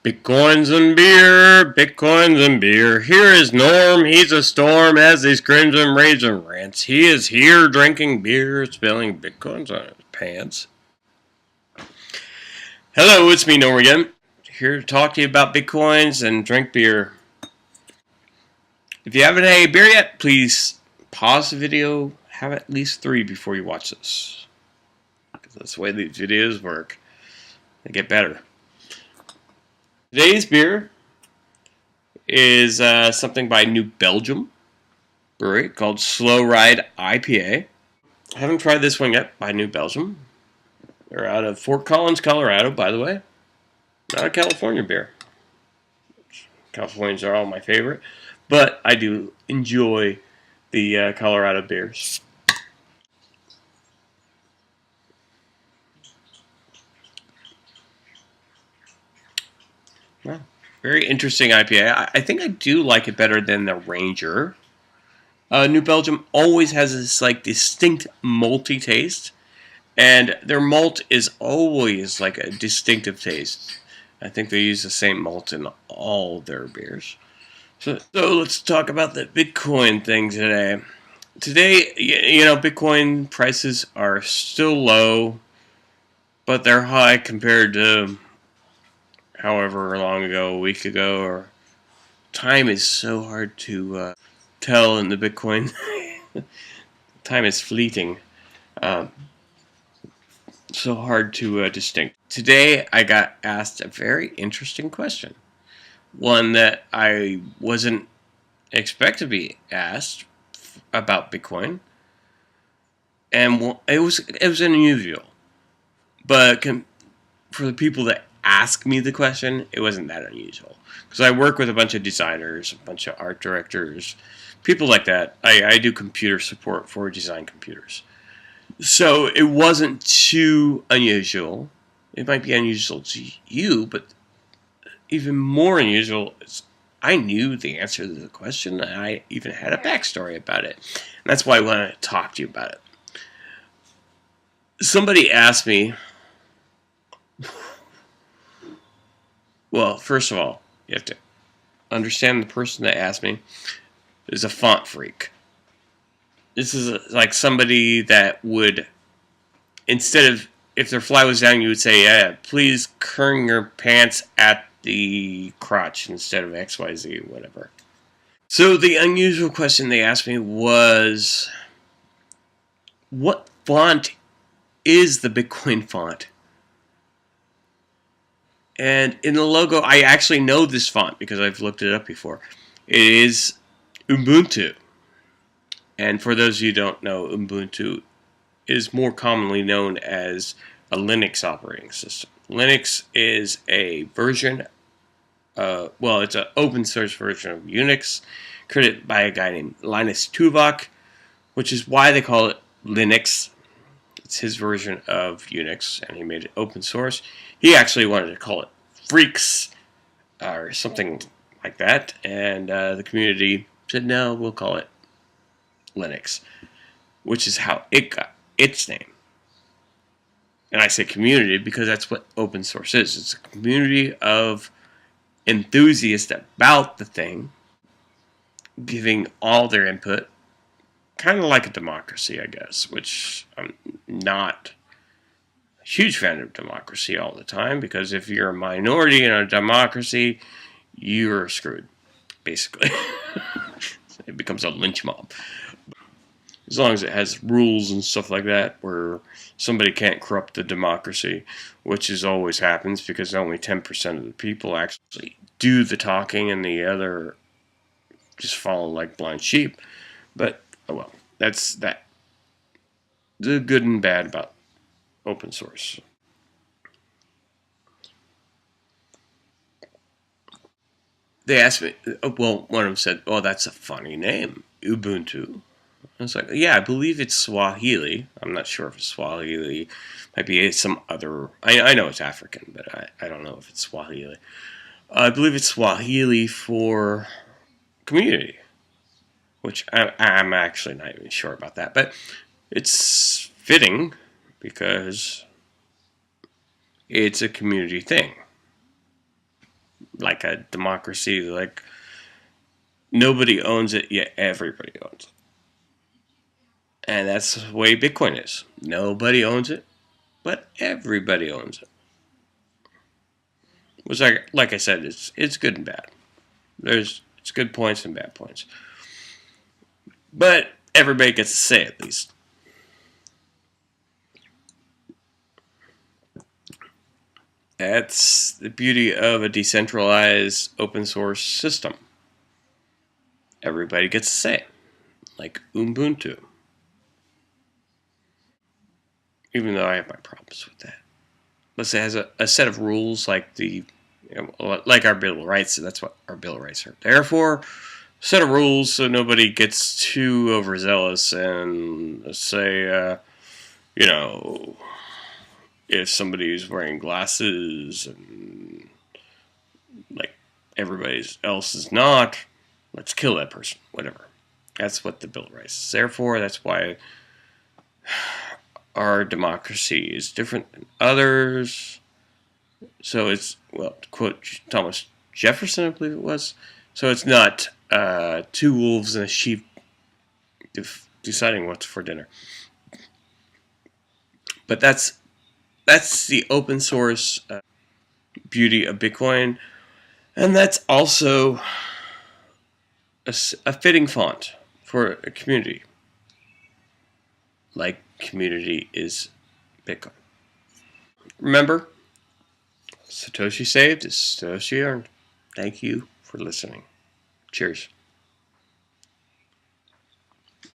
Bitcoins and beer, bitcoins and beer. Here is Norm, he's a storm as he screams and raves and rants. He is here drinking beer, spilling bitcoins on his pants. Hello, it's me, Norm again. Here to talk to you about bitcoins and drink beer. If you haven't had a beer yet, please pause the video, have at least 3 before you watch this. Because that's the way these videos work. They get better. Today's beer is something by New Belgium brewery called Slow Ride IPA. I haven't tried this one yet by New Belgium. They're out of Fort Collins, Colorado, by the way. Not a California beer. Californians are all my favorite, but I do enjoy the Colorado beers. Wow. Very interesting IPA. I think I do like it better than the Ranger. New Belgium always has this like distinct malty taste, and their malt is always like a distinctive taste. I think they use the same malt in all their beers. So let's talk about the Bitcoin thing today. Today, you know, Bitcoin prices are still low, but they're high compared to however long ago, a week ago, or time is so hard to tell in the Bitcoin. Time is fleeting. So hard to distinct. Today I got asked a very interesting question. One that I wasn't expect to be asked about Bitcoin. And it was unusual. But for the people that ask me the question, it wasn't that unusual. Because I work with a bunch of designers, a bunch of art directors, people like that. I do computer support for design computers. So it wasn't too unusual. It might be unusual to you, but even more unusual is I knew the answer to the question, and I even had a backstory about it. And that's why I wanted to talk to you about it. Somebody asked me, well, first of all, you have to understand the person that asked me is a font freak. This is like somebody that would, instead of, if their fly was down, you would say, yeah, please curl your pants at the crotch instead of XYZ, whatever. So the unusual question they asked me was, what font is the Bitcoin font? And in the logo, I actually know this font because I've looked it up before. It is Ubuntu. And for those of you who don't know, Ubuntu is more commonly known as a Linux operating system. Linux is a version, well, it's an open source version of Unix, created by a guy named Linus Tuvok, which is why they call it Linux. It's his version of Unix, and he made it open source. He actually wanted to call it Freaks, or something like that, and the community said, no, we'll call it Linux, which is how it got its name. And I say community because that's what open source is. It's a community of enthusiasts about the thing, giving all their input, kind of like a democracy, I guess, which I'm not a huge fan of democracy all the time, because if you're a minority in a democracy, you're screwed, basically. It becomes a lynch mob. As long as it has rules and stuff like that, where somebody can't corrupt the democracy, which is always happens because only 10% of the people actually do the talking and the other just follow like blind sheep. But, oh well, that's that. The good and bad about open source. They asked me, well, one of them said, oh, that's a funny name, Ubuntu. I was like, yeah, I believe it's Swahili. I'm not sure if it's Swahili. Might be some other. I know it's African, but I don't know if it's Swahili. I believe it's Swahili for community, which I'm actually not even sure about that. But it's fitting because it's a community thing. like a democracy. Like nobody owns it, yet everybody owns it. And that's the way Bitcoin is. Nobody owns it, but everybody owns it. Which, like I said, it's good and bad. It's good points and bad points, but everybody gets to say at least. That's the beauty of a decentralized open source system. Everybody gets to say, like Ubuntu. Even though I have my problems with that. Let's say it has a set of rules like like our Bill of Rights. That's what our Bill of Rights are there for. Set of rules so nobody gets too overzealous and say, if somebody is wearing glasses and like everybody else is not, let's kill that person. Whatever. That's what the Bill of Rights is there for. That's why our democracy is different than others. So it's, well, to quote Thomas Jefferson, I believe it was. So it's not two wolves and a sheep deciding what's for dinner. But that's the open source beauty of Bitcoin, and that's also a fitting font for a community. Like community is Bitcoin. Remember, Satoshi saved is Satoshi earned. Thank you for listening. Cheers.